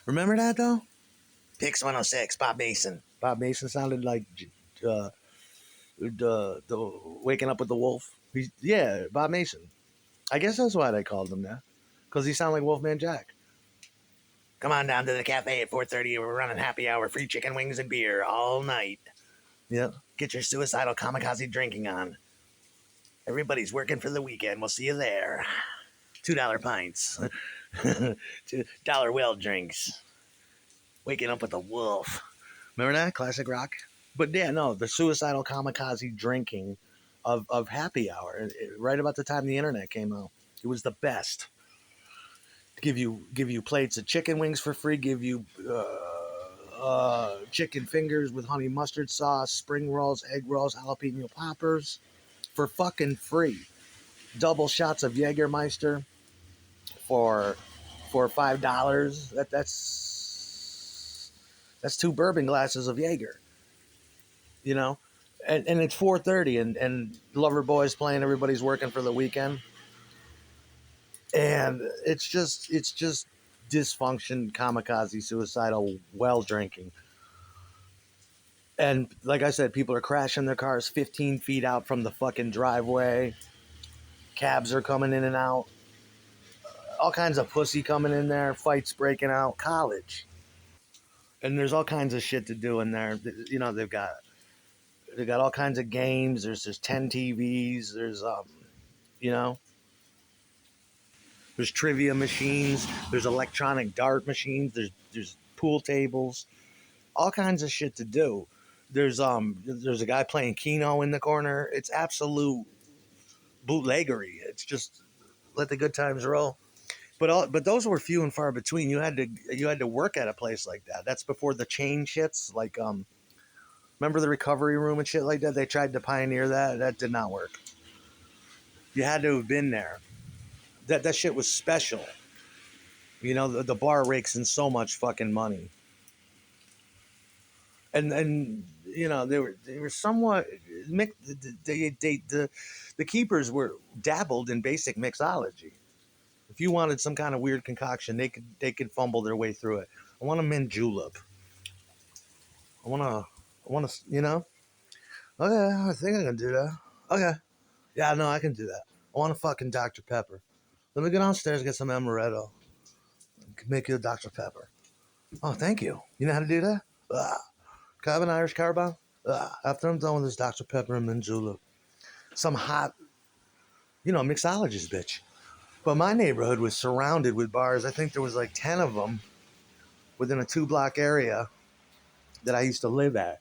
Remember that though? Pix 106, Bob Mason. Bob Mason sounded like uh, the Waking Up with the Wolf. Yeah, Bob Mason. I guess that's why they called him that, because he sounded like Wolfman Jack. Come on down to the cafe at 4:30. We're running happy hour, free chicken wings and beer all night. Yep. Get your suicidal kamikaze drinking on. Everybody's working for the weekend. We'll see you there. $2 pints. $2 well drinks. Waking up with a wolf. Remember that? Classic rock? But yeah, no, the suicidal kamikaze drinking of happy hour, right about the time the internet came out. It was the best. Give you plates of chicken wings for free, give you chicken fingers with honey mustard sauce, spring rolls, egg rolls, jalapeno poppers for fucking free. Double shots of Jägermeister for $5. That's two bourbon glasses of Jaeger. You know, and it's 4:30, and Loverboy's playing. Everybody's working for the weekend, and it's just dysfunction, kamikaze, suicidal, well drinking. And like I said, people are crashing their cars 15 feet out from the fucking driveway. Cabs are coming in and out. All kinds of pussy coming in there. Fights breaking out. College. And there's all kinds of shit to do in there. You know, they've got all kinds of games. There's 10 TVs. You know, there's trivia machines. There's electronic dart machines. There's pool tables. All kinds of shit to do. There's a guy playing Keno in the corner. It's absolute bootleggery. It's just let the good times roll. But those were few and far between. You had to work at a place like that. That's before the chain shits. Like remember the recovery room and shit like that? They tried to pioneer that. That did not work. You had to have been there. That shit was special. You know, the bar rakes in so much fucking money. And you know they were somewhat the keepers were dabbled in basic mixology. If you wanted some kind of weird concoction, they could fumble their way through it. I want a mint julep. I want to Okay, I think I can do that. Okay, yeah, no, I can do that. I want a fucking Dr Pepper. Let me go downstairs and get some amaretto. Make you a Dr Pepper. Oh, thank you. You know how to do that? Carbon Irish Carbon. After I'm done with this Dr Pepper and mint julep, some hot, mixologist bitch. But my neighborhood was surrounded with bars. I think there was like 10 of them within a 2-block area that I used to live at.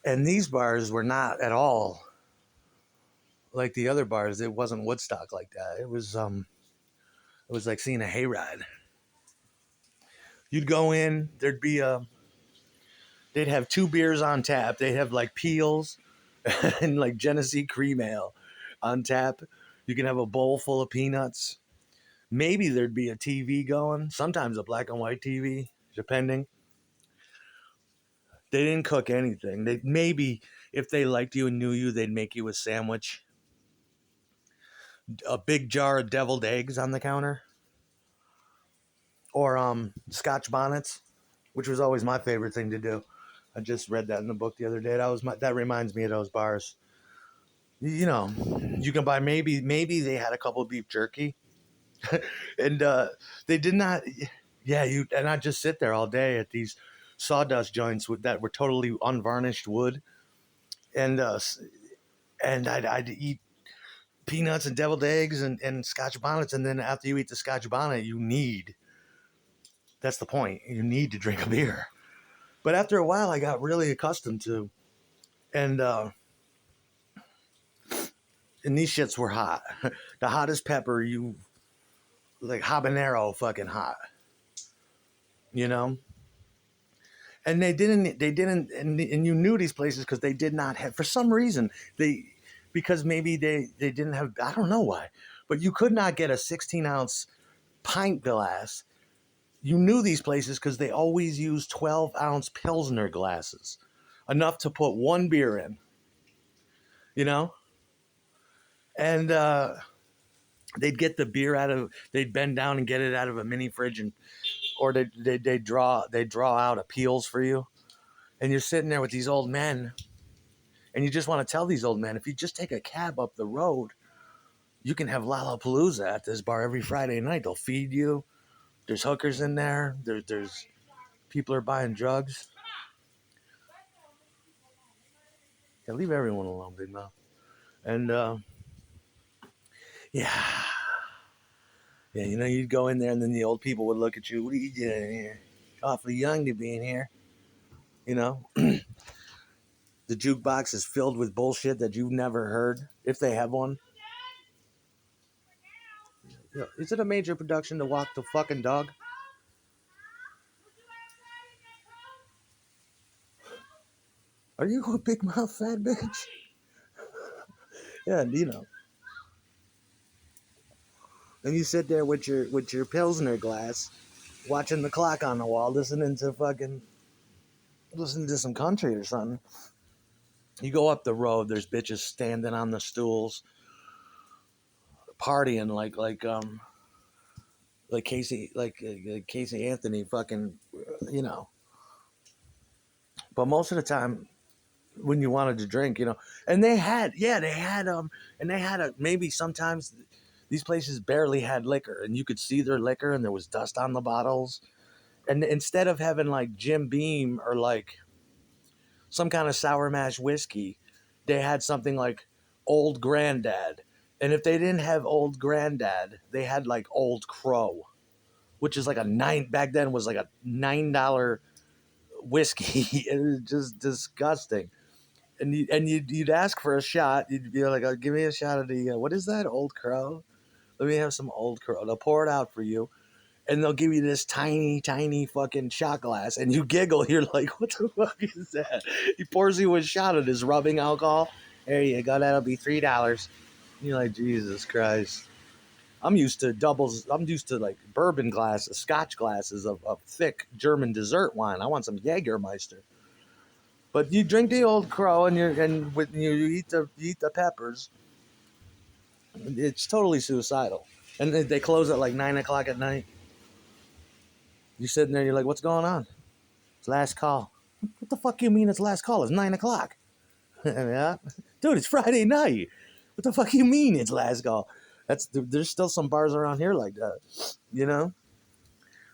And these bars were not at all like the other bars. It wasn't Woodstock like that. It was like seeing a hayride. You'd go in, they'd have 2 beers on tap. They'd have like Peels and like Genesee cream ale on tap. You can have a bowl full of peanuts. Maybe there'd be a TV going, sometimes a black and white TV, depending. They didn't cook anything. They maybe if they liked you and knew you, they'd make you a sandwich. A big jar of deviled eggs on the counter, or Scotch bonnets, which was always my favorite thing to do. I just read that in the book the other day. That reminds me of those bars. You know, you can buy maybe they had a couple of beef jerky, and they did not. Yeah, you and I just sit there all day at these sawdust joints that were totally unvarnished wood, and I'd eat peanuts and deviled eggs and Scotch bonnets, and then after you eat the Scotch bonnet, that's the point. You need to drink a beer. But after a while, I got really accustomed to, and these shits were hot. The hottest pepper, like habanero, fucking hot. You know, and and you knew these places because they did not have, for some reason, because maybe they didn't have, I don't know why, but you could not get a 16-ounce pint glass. You knew these places because they always used 12-ounce Pilsner glasses, enough to put one beer in, you know? And they'd bend down and get it out of a mini fridge or they draw out appeals for you, and you're sitting there with these old men, and you just want to tell these old men, if you just take a cab up the road, you can have Lollapalooza at this bar every Friday night. They'll feed you. There's hookers in there. There's people are buying drugs. Yeah, leave everyone alone, big mouth. And yeah, yeah, you'd go in there, and then the old people would look at you. What are you doing here? Awfully young to be in here. You know, the jukebox is filled with bullshit that you've never heard, if they have one. Yeah. Is it a major production to walk the fucking dog? Are you a big mouth fat bitch? Yeah, and you sit there with your Pilsner glass, watching the clock on the wall, listening to some country or something. You go up the road, there's bitches standing on the stools, partying like Casey Anthony, fucking, you know. But most of the time, when you wanted to drink, and they had maybe sometimes these places barely had liquor, and you could see their liquor, and there was dust on the bottles. And instead of having like Jim Beam or like some kind of sour mash whiskey, they had something like Old Granddad. And if they didn't have Old Granddad, they had like Old Crow, which is like back then was like a $9 whiskey. It was just disgusting. And you'd ask for a shot. You'd be like, "Give me a shot of the what is that, Old Crow? Let me have some Old Crow." They'll pour it out for you, and they'll give you this tiny, tiny fucking shot glass, and you giggle. You're like, "What the fuck is that?" He pours you a shot of his rubbing alcohol. There you go. That'll be $3. You're like, Jesus Christ. I'm used to doubles. I'm used to like bourbon glasses, Scotch glasses of thick German dessert wine. I want some Jägermeister. But you drink the Old Crow, and you eat the peppers. It's totally suicidal. And they close at like 9 o'clock at night. You're sitting there, you're like, "What's going on?" It's last call. What the fuck you mean it's last call? It's 9 o'clock. Yeah, dude, it's Friday night. What the fuck you mean it's last call? There's still some bars around here like that. You know?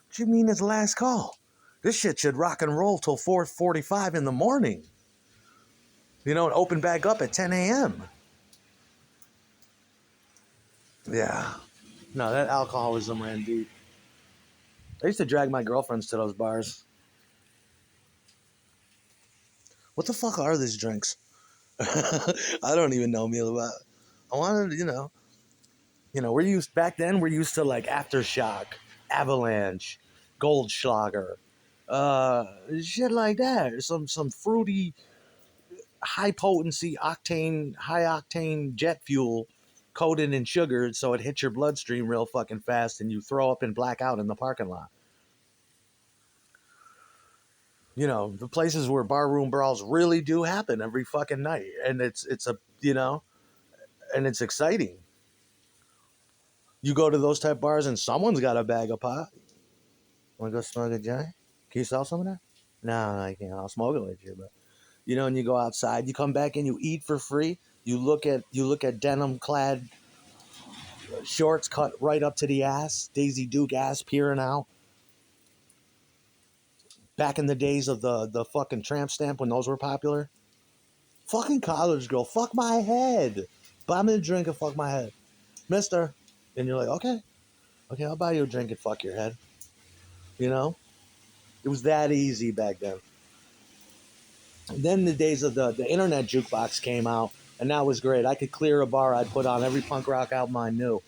What you mean it's last call? This shit should rock and roll till 4:45 in the morning. And open back up at 10 a.m. Yeah. No, that alcoholism ran deep. I used to drag my girlfriends to those bars. What the fuck are these drinks? I don't even know, Meal, about. I wanted, we're used to like Aftershock, Avalanche, Goldschlager, shit like that. Some fruity, high potency high octane jet fuel coated in sugar so it hits your bloodstream real fucking fast and you throw up and black out in the parking lot. The places where barroom brawls really do happen every fucking night. And and it's exciting. You go to those type bars and someone's got a bag of pot. Want to go smoke a joint? Can you sell some of that? No, I can't. I'll smoke it with you. But and you go outside. You come back and you eat for free. You look at denim clad shorts cut right up to the ass, Daisy Duke ass peering out. Back in the days of the fucking tramp stamp when those were popular. Fucking college girl, fuck my head. Buy me a drink and fuck my head, Mister. And you're like, okay, I'll buy you a drink and fuck your head. You know, it was that easy back then. And then the days of the internet jukebox came out, and that was great. I could clear a bar. I'd put on every punk rock album I knew.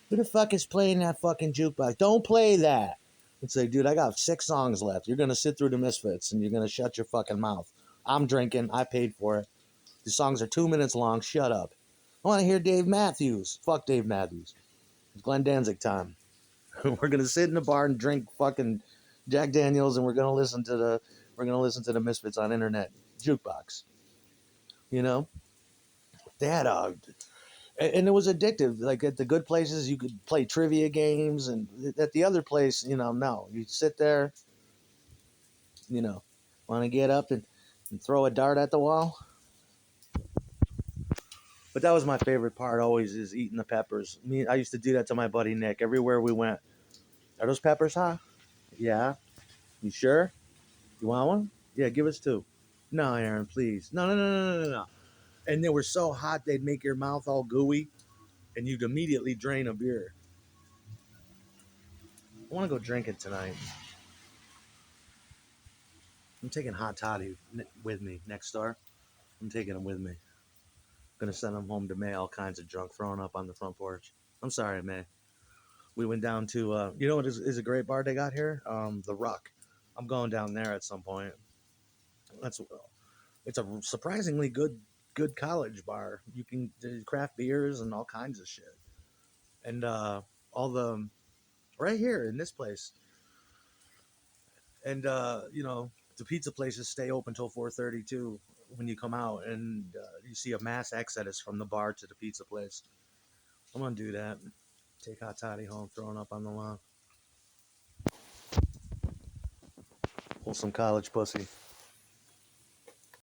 Who the fuck is playing that fucking jukebox? Don't play that. It's like, dude, I got 6 songs left. You're gonna sit through the Misfits, and you're gonna shut your fucking mouth. I'm drinking. I paid for it. The songs are 2 minutes long. Shut up. I want to hear Dave Matthews. Fuck Dave Matthews. It's Glenn Danzig time. We're gonna sit in the bar and drink fucking Jack Daniels, and we're gonna listen to the Misfits on internet jukebox. You know, they had And it was addictive. Like at the good places, you could play trivia games, and at the other place, no, you sit there, you know, want to get up and throw a dart at the wall. But that was my favorite part. Always is eating the peppers. I used to do that to my buddy Nick everywhere we went. Are those peppers hot? Yeah. You sure? You want one? Yeah, give us two. No, Aaron, please. No, no, no, no, no, no, no. And they were so hot they'd make your mouth all gooey, and you'd immediately drain a beer. I want to go drinking tonight. I'm taking hot toddy with me next door. I'm taking him with me. Gonna send him home to May all kinds of drunk, throwing up on the front porch. I'm sorry, May. We went down to you know what is a great bar they got here? The Ruck. I'm going down there at some point. That's it's a surprisingly good college bar. You can do craft beers and all kinds of shit. And all the right here in this place. And the pizza places stay open till 4:32 when you come out, and you see a mass exodus from the bar to the pizza place. I'm gonna do that. Take hot toddy home, throwing up on the lawn. Pull some college pussy.